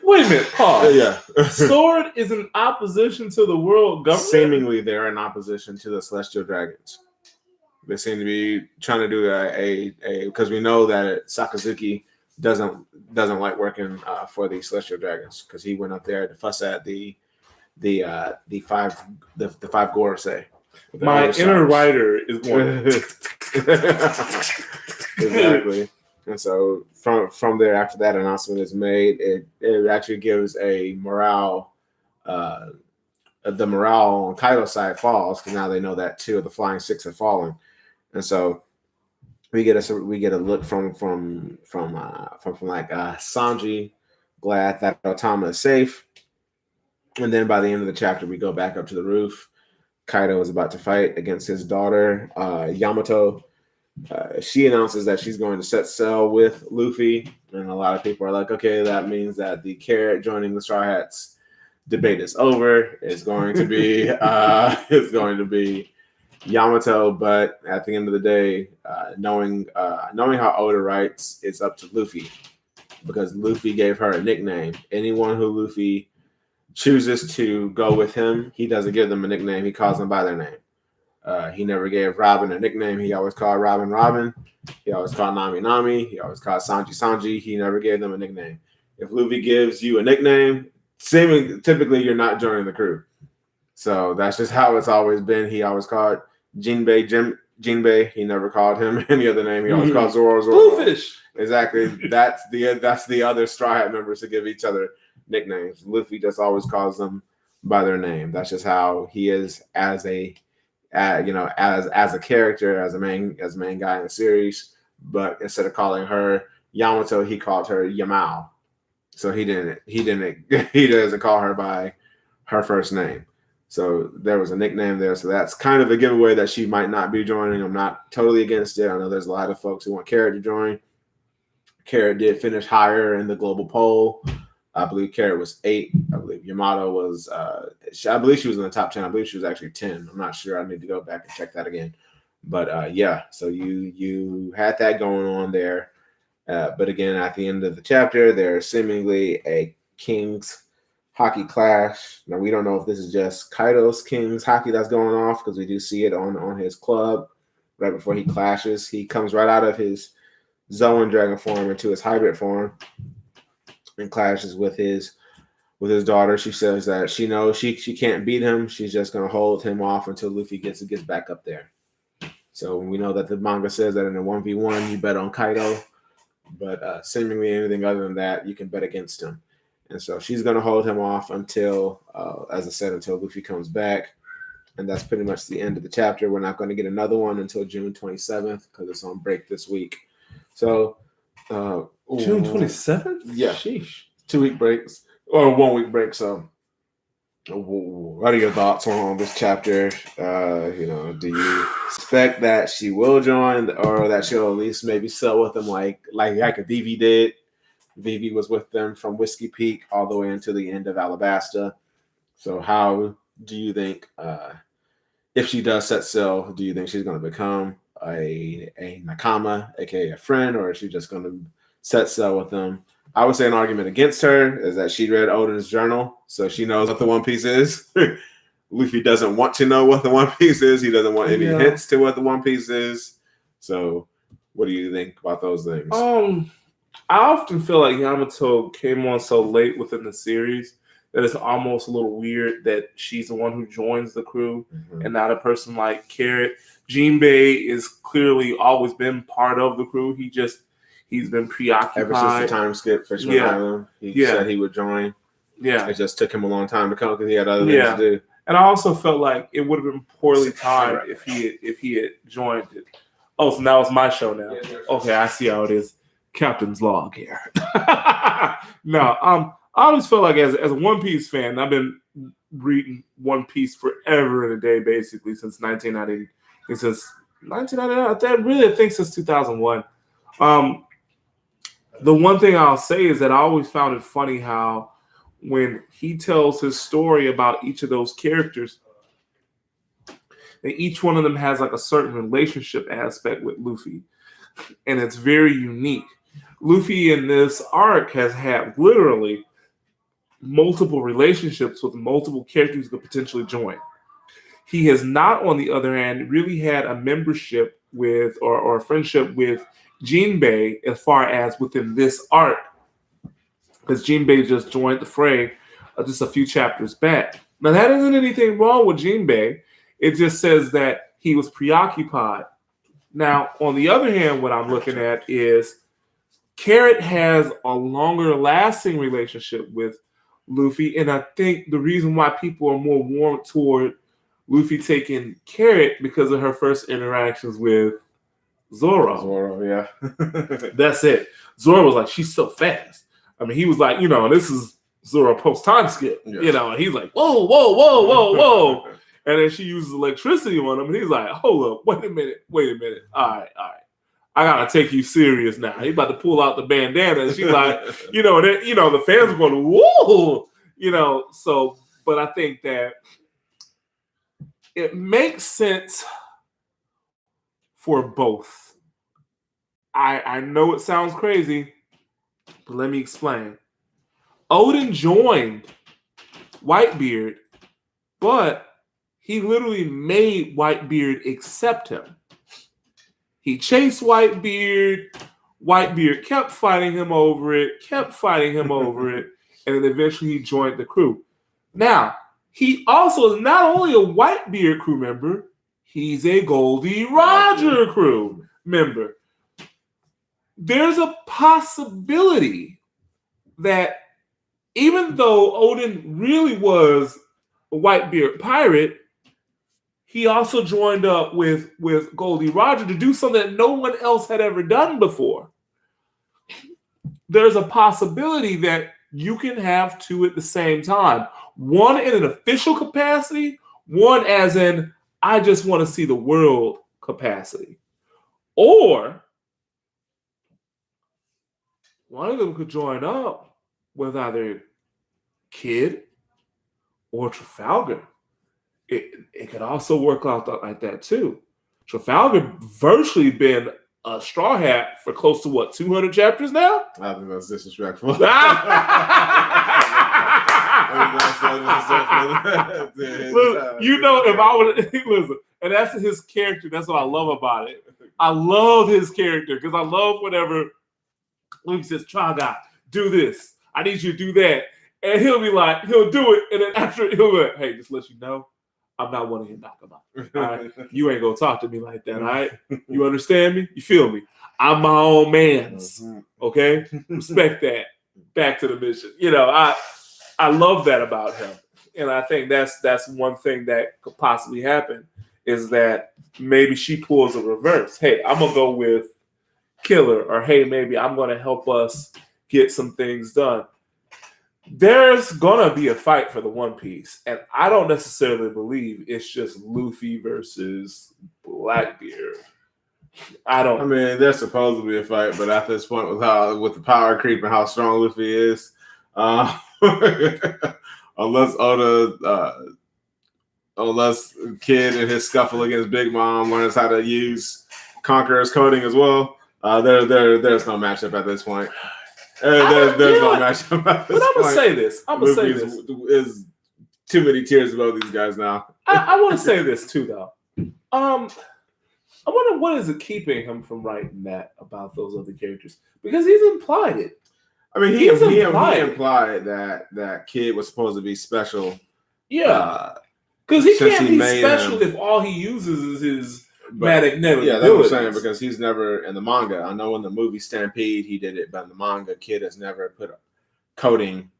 Wait a minute, pause. Yeah. SWORD is in opposition to the world government? Seemingly, they're in opposition to the Celestial Dragons. They seem to be trying to do a because we know that Sakazuki doesn't like working for the Celestial Dragons because he went up there to fuss at the 5 Gorosei. My inner writer is going exactly. And so from there, after that announcement is made, it actually gives a morale. The morale on Kaido's side falls because now they know that 2 of the Flying 6 have fallen, and so we get a look from Sanji, glad that Otama is safe, and then by the end of the chapter, we go back up to the roof. Kaido is about to fight against his daughter, Yamato. She announces that she's going to set sail with Luffy, and a lot of people are like, okay, that means that the Carrot joining the Straw Hats debate is over. It's going to be Yamato, but at the end of the day, knowing how Oda writes, it's up to Luffy because Luffy gave her a nickname. Anyone who Luffy chooses to go with him, he doesn't give them a nickname. He calls them by their name. He never gave Robin a nickname. He always called Robin Robin. He always called Nami Nami. He always called Sanji Sanji. He never gave them a nickname. If Luffy gives you a nickname, typically you're not joining the crew. So that's just how it's always been. He always called Jinbei. He never called him any other name. He always called Zoro. Bluefish. Exactly. That's the other Straw Hat members to give each other nicknames. Luffy just always calls them by their name. That's just how he is as a character, as a main guy in the series. But instead of calling her Yamato, he called her Yamao. So he doesn't call her by her first name. So there was a nickname there. So that's kind of a giveaway that she might not be joining. I'm not totally against it. I know there's a lot of folks who want Carrot to join. Carrot did finish higher in the global poll. I believe Carrot was 8. I believe Yamato was, I believe she was in the top 10. I believe she was actually 10. I'm not sure. I need to go back and check that again. But yeah, so you had that going on there. But again, at the end of the chapter, there's seemingly a King's hockey clash. Now, we don't know if this is just Kaido's King's hockey that's going off because we do see it on his club right before he clashes. He comes right out of his Zoan Dragon form into his hybrid form and clashes with his daughter. She says that she knows she can't beat him. She's just going to hold him off until Luffy gets back up there. So we know that the manga says that in a 1v1, you bet on Kaido. But seemingly anything other than that, you can bet against him. And so she's going to hold him off until, as I said, until Luffy comes back. And that's pretty much the end of the chapter. We're not going to get another one until June 27th because it's on break this week. So June 27th? Yeah. Sheesh. 2 week breaks or 1 week break. So what are your thoughts on this chapter? Do you expect that she will join or that she'll at least maybe sell with them like Vivi did? Vivi was with them from Whiskey Peak all the way into the end of Alabasta. So how do you think, if she does set sail, do you think she's going to become a Nakama, aka a friend, or is she just going to set sail with them? I would say an argument against her is that she read Oden's journal, so she knows what the One Piece is. Luffy doesn't want to know what the One Piece is. He doesn't want any hints to what the One Piece is. So what do you think about those things? I often feel like Yamato came on so late within the series that it's almost a little weird that she's the one who joins the crew and not a person like Carrot. Jinbei is clearly always been part of the crew. He's been preoccupied. Ever since the time skip Fishman Island, he said he would join. Yeah. It just took him a long time to come because he had other things to do. And I also felt like it would have been poorly timed if he had joined it. Oh, so now it's my show now. Yeah, okay, I see how it is. Captain's log here. No, I always felt like as a One Piece fan, I've been reading One Piece forever and a day, basically since 1990. Since 1999, I think since 2001. The one thing I'll say is that I always found it funny how when he tells his story about each of those characters, and each one of them has like a certain relationship aspect with Luffy, and it's very unique. Luffy in this arc has had literally multiple relationships with multiple characters who could potentially join. He has not, on the other hand, really had a membership with or a friendship with Jinbei as far as within this arc, because Jinbei just joined the fray just a few chapters back. Now, that isn't anything wrong with Jinbei. It just says that he was preoccupied. Now, on the other hand, what I'm looking at is Carrot has a longer lasting relationship with Luffy, and I think the reason why people are more warm toward Luffy taking Carrot because of her first interactions with Zoro. Zoro, yeah. That's it. Zoro was like, she's so fast. I mean, he was like, this is Zoro post time skip, and he's like, whoa, whoa, whoa, whoa, whoa. And then she uses electricity on him, and he's like, hold up, wait a minute. All right. I gotta take you serious now. He's about to pull out the bandana, and she's like, the fans are going, whoa, So, but I think that it makes sense for both. I know it sounds crazy, but let me explain. Oden joined Whitebeard, but he literally made Whitebeard accept him. He chased Whitebeard. Whitebeard kept fighting him over it, and then eventually he joined the crew. Now, he also is not only a Whitebeard crew member, he's a Goldie Roger crew member. There's a possibility that even though Oden really was a Whitebeard pirate, he also joined up with Goldie Roger to do something that no one else had ever done before. There's a possibility that you can have two at the same time. One in an official capacity, one as in, I just want to see the world capacity. Or one of them could join up with either Kid or Trafalgar. It could also work out like that too. Trafalgar virtually been a Straw Hat for close to 200 chapters now? I think that's disrespectful. Look, if I would listen, and that's his character. That's what I love about it. I love his character because I love whenever Luke says, "Traga, do this. I need you to do that," and he'll be like, he'll do it, and then after he'll be like, "Hey, just let you know, I'm not one of your Nakama. All right? You ain't gonna talk to me like that, all right? You understand me? You feel me? I'm my own man's. Okay? Respect that. Back to the mission. I love that about him. and I think that's one thing that could possibly happen is that maybe she pulls a reverse. Hey, I'm gonna go with Killer, or hey, maybe I'm gonna help us get some things done. There's gonna be a fight for the One Piece, and I don't necessarily believe it's just Luffy versus Blackbeard. I mean, there's supposed to be a fight, but at this point, with the power creep and how strong Luffy is, unless Kid and his scuffle against Big Mom learns how to use Conqueror's coding as well, there's no matchup at this point. There's no matchup at this point. I'm gonna say this. Is too many tiers above these guys now. I want to say this too, though. I wonder what is it keeping him from writing that about those other characters, because he's implied it. I mean, he implied that Kid was supposed to be special. Yeah, because he can't be special if all he uses is his magnetic abilities. Yeah, that's what I'm saying, because he's never in the manga. I know in the movie Stampede he did it, but in the manga, Kid has never put a coding,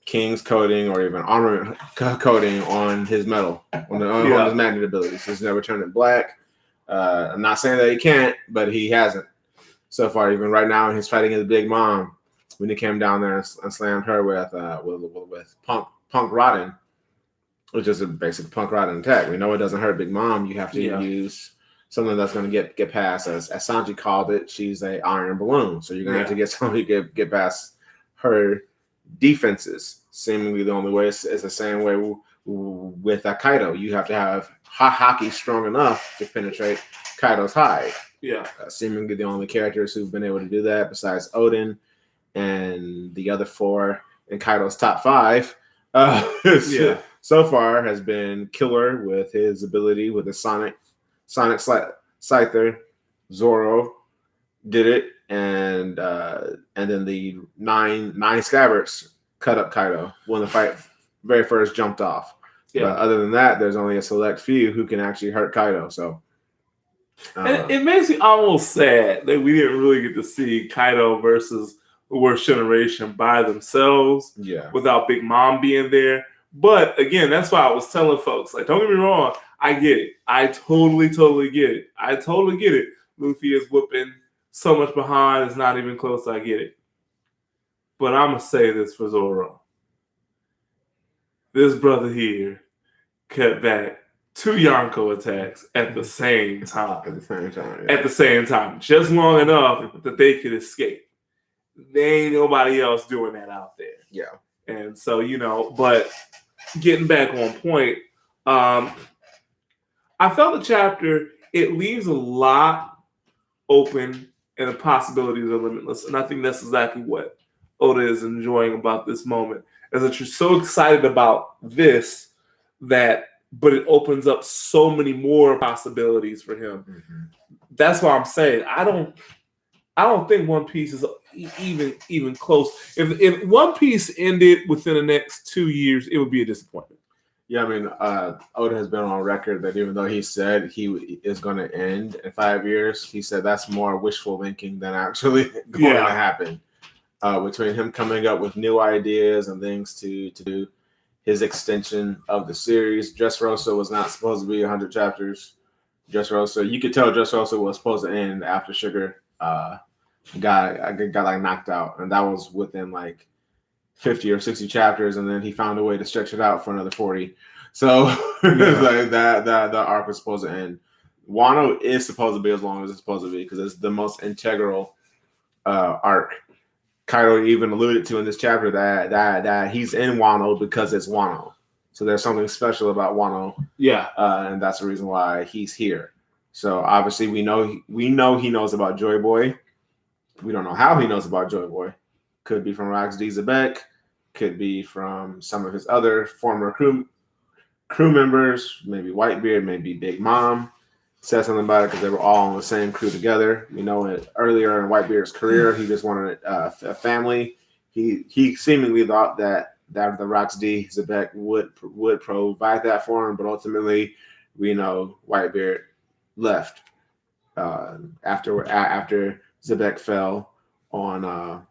King's coding or even armor coding on his metal, on his magnet abilities. He's never turned it black. I'm not saying that he can't, but he hasn't so far. Even right now, he's fighting his Big Mom when he came down there and slammed her with Punk Rotten, which is a basic Punk Rotten attack. We know it doesn't hurt Big Mom. You have to use something that's going to get past, as Sanji called it. She's a iron balloon, so you're going to have to get somebody to get past her defenses. Seemingly the only way is the same way with Kaido. You have to have Haki strong enough to penetrate Kaido's hide. Yeah. Seemingly the only characters who've been able to do that, besides Odin and the other four in Kaido's top 5, so far has been Killer with his ability with the Sonic Scyther. Zoro did it, and then the nine Scabbards cut up Kaido when the fight very first jumped off. Yeah. But other than that, there's only a select few who can actually hurt Kaido. So, and it makes me almost sad that we didn't really get to see Kaido versus the Worst Generation by themselves. Yeah. Without Big Mom being there. But again, that's why I was telling folks, like, don't get me wrong, I get it. I totally get it. I totally get it. Luffy is whooping so much behind, it's not even close. I get it. But I'm going to say this for Zoro. This brother here kept back 2 Yonko attacks at the same time. At the same time. Just long enough that they could escape. There ain't nobody else doing that out there. Yeah. And so, but getting back on point, I felt the chapter, it leaves a lot open and the possibilities are limitless. And I think that's exactly what Oda is enjoying about this moment. Is that you're so excited about this but it opens up so many more possibilities for him. Mm-hmm. That's why I'm saying I don't think One Piece is even close. If One Piece ended within the next 2 years, it would be a disappointment. Yeah, I mean, Oda has been on record that even though he said he is going to end in 5 years, he said that's more wishful thinking than actually going to happen. Between him coming up with new ideas and things to do his extension of the series, Dressrosa was not supposed to be 100 chapters. Dressrosa, you could tell Dressrosa was supposed to end after Sugar got like knocked out, and that was within like 50 or 60 chapters, and then he found a way to stretch it out for another 40. So like that arc was supposed to end. Wano is supposed to be as long as it's supposed to be because it's the most integral arc. Kaido even alluded to in this chapter that he's in Wano because it's Wano. So there's something special about Wano. Yeah. And that's the reason why he's here. So obviously we know he knows about Joy Boy. We don't know how he knows about Joy Boy. Could be from Rox D. Zebek. Could be from some of his other former crew members. Maybe Whitebeard. Maybe Big Mom. Said something about it because they were all on the same crew together. You know, earlier in Whitebeard's career, he just wanted a family. He seemingly thought that the Rox D. Zebek would provide that for him, but ultimately, we know Whitebeard left after Zebek fell on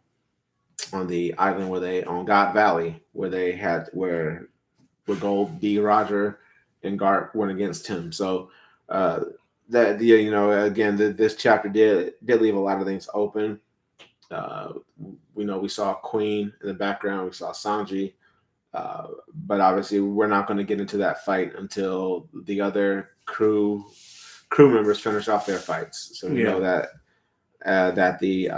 on the island on God Valley where Gold, D. Roger, and Garp went against him. So this chapter did leave a lot of things open. We saw Queen in the background. We saw Sanji. But obviously, we're not going to get into that fight until the other crew members finish off their fights. So we know that the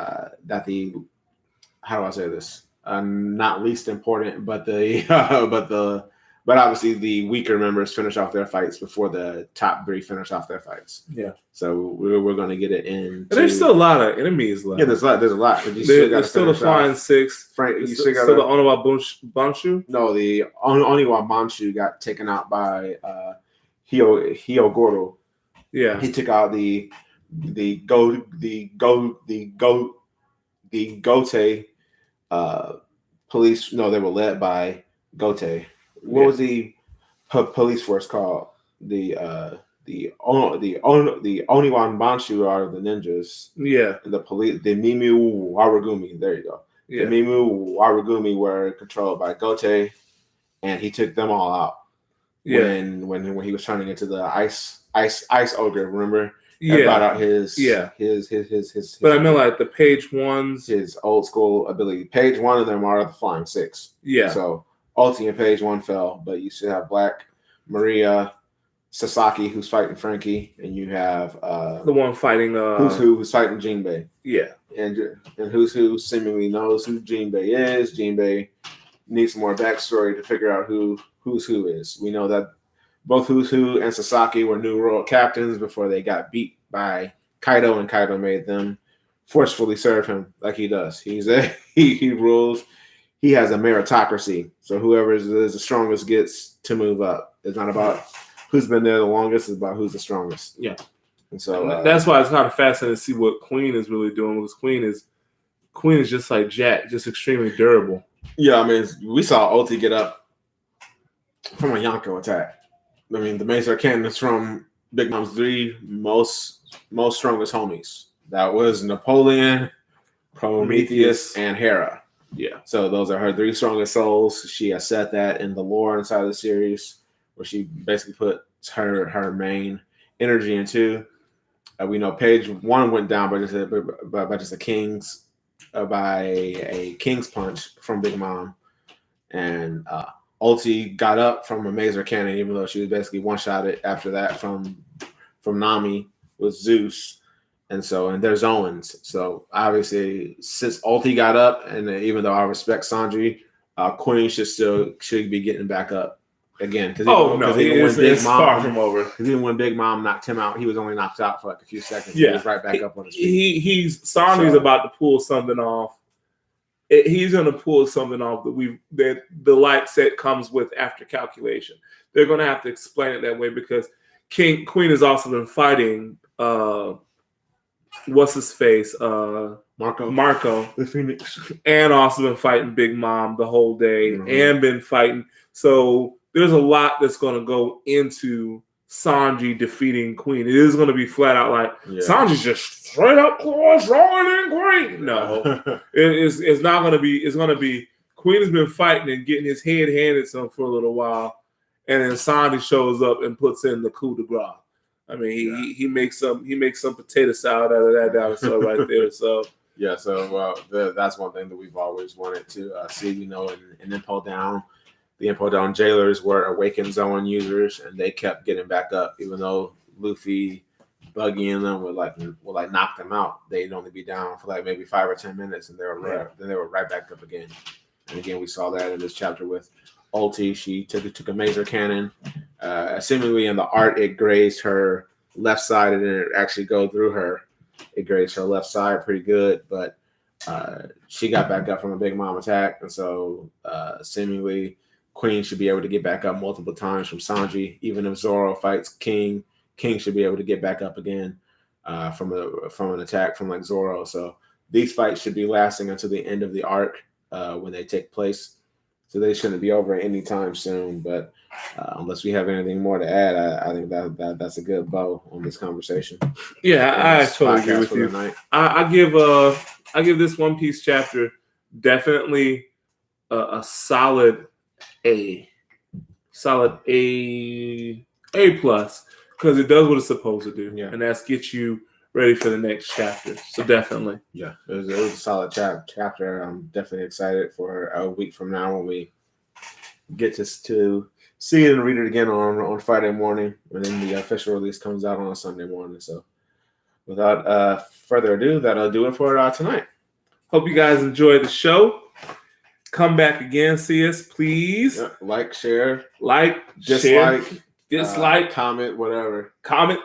how do I say this? Not least important, but but obviously the weaker members finish off their fights before the top 3 finish off their fights. Yeah. So we're going to get it in. There's still a lot of enemies left. Yeah, there's a lot. There's still the Flying Six. Frank, you still the Oniwa Banshu? No, the Oniwa Banshu got taken out by Hyogoro. Yeah. He took out the Gote police. No, they were led by Gote. What was the police force called? The Oniwan Banshu are the ninjas. Yeah. And the police, the Mimu Waragumi. There you go. Yeah. The Mimu Waragumi were controlled by Gote, and he took them all out. Yeah. When he was turning into the ice ogre, remember? Yeah. And brought out his. But I mean, like the page ones, his old school ability. Page 1 of them are the Flying Six. Yeah. So Ulti and page 1 fell, but you still have Black, Maria, Sasaki, who's fighting Frankie, and you have the one fighting who's fighting Jinbei. Yeah. And who seemingly knows who Jinbei is. Jinbei needs some more backstory to figure out who's who is. We know that both Who's Who and Sasaki were new royal captains before they got beat by Kaido, and Kaido made them forcefully serve him like he does. He rules. He has a meritocracy. So whoever is the strongest gets to move up. It's not about who's been there the longest. It's about who's the strongest. Yeah. And so that's why it's kind of fascinating to see what Queen is really doing, because Queen is just like Jack, just extremely durable. Yeah, I mean, we saw Ulti get up from a Yonko attack. I mean, the Mazer Cannon is from Big Mom's 3 most strongest homies. That was Napoleon, Prometheus, and Hera. Yeah. So those are her 3 strongest souls. She has said that in the lore inside of the series, where she basically puts her main energy into. We know page 1 went down by just a king's punch from Big Mom, and Ulti got up from a Mazer Cannon, even though she was basically one-shotted after that from Nami with Zeus. And there's Owens. So obviously, since Ulti got up, and even though I respect Sanji, Queen should be getting back up again. It's far from over. Because even when Big Mom knocked him out, he was only knocked out for like a few seconds. Yeah, he was right back up on his feet. Sanji's about to pull something off. He's going to pull something off that the light set comes with after calculation. They're going to have to explain it that way, because Queen has also been fighting. What's his face? Marco, the Phoenix, and also been fighting Big Mom the whole day, and been fighting. So there's a lot that's going to go into Sanji defeating Queen. It is going to be flat out like Sanji's just straight up stronger than Queen. No, it's not going to be. It's going to be Queen has been fighting and getting his head handed to him for a little while, and then Sanji shows up and puts in the coup de grace. I mean, he makes some potato salad out of that dinosaur right there. So yeah, so that's one thing that we've always wanted to see. In Impel Down, the Impel Down jailers were awakened zone users, and they kept getting back up, even though Luffy, Buggy, and them would knock them out. They'd only be down for like maybe 5 or 10 minutes, and then they were right back up again. And again, we saw that in this chapter with Ulti. She took a Mazer Cannon. Seemingly in the art, it grazed her left side, and then it actually go through her. It grazed her left side pretty good, but she got back up from a Big Mom attack, and so seemingly Queen should be able to get back up multiple times from Sanji. Even if Zoro fights King should be able to get back up again from an attack from like Zoro. So these fights should be lasting until the end of the arc when they take place. So they shouldn't be over anytime soon. But unless we have anything more to add, I think that's a good bow on this conversation. Yeah, I totally agree with you. I give this One Piece chapter definitely a solid A. Solid A plus, because it does what it's supposed to do, and that's get you ready for the next chapter. So definitely, it was a solid chapter. I'm definitely excited for a week from now when we get to see it and read it again on Friday morning, and then the official release comes out on a Sunday morning. So, without further ado, that'll do it for tonight. Hope you guys enjoyed the show. Come back again, see us, please. Like, share, dislike, comment, whatever. Comment,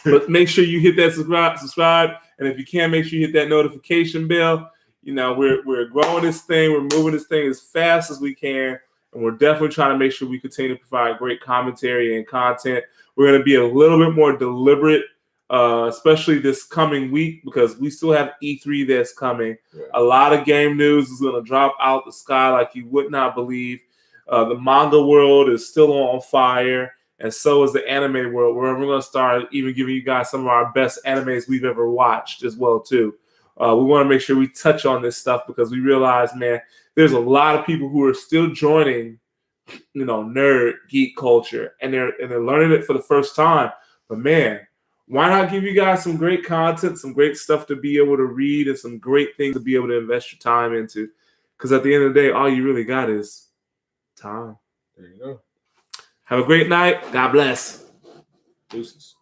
but make sure you hit that subscribe, and if you can, make sure you hit that notification bell. You know, we're growing this thing, we're moving this thing as fast as we can, and we're definitely trying to make sure we continue to provide great commentary and content. We're going to be a little bit more deliberate, especially this coming week, because we still have E3 that's coming. Yeah. A lot of game news is going to drop out the sky like you would not believe. The manga world is still on fire, and so is the anime world, where we're going to start even giving you guys some of our best animes we've ever watched as well, too. We want to make sure we touch on this stuff because we realize, man, there's a lot of people who are still joining, nerd geek culture, and they're learning it for the first time. But man, why not give you guys some great content, some great stuff to be able to read, and some great things to be able to invest your time into? Because at the end of the day, all you really got is time. There you go. Have a great night. God bless. Deuces.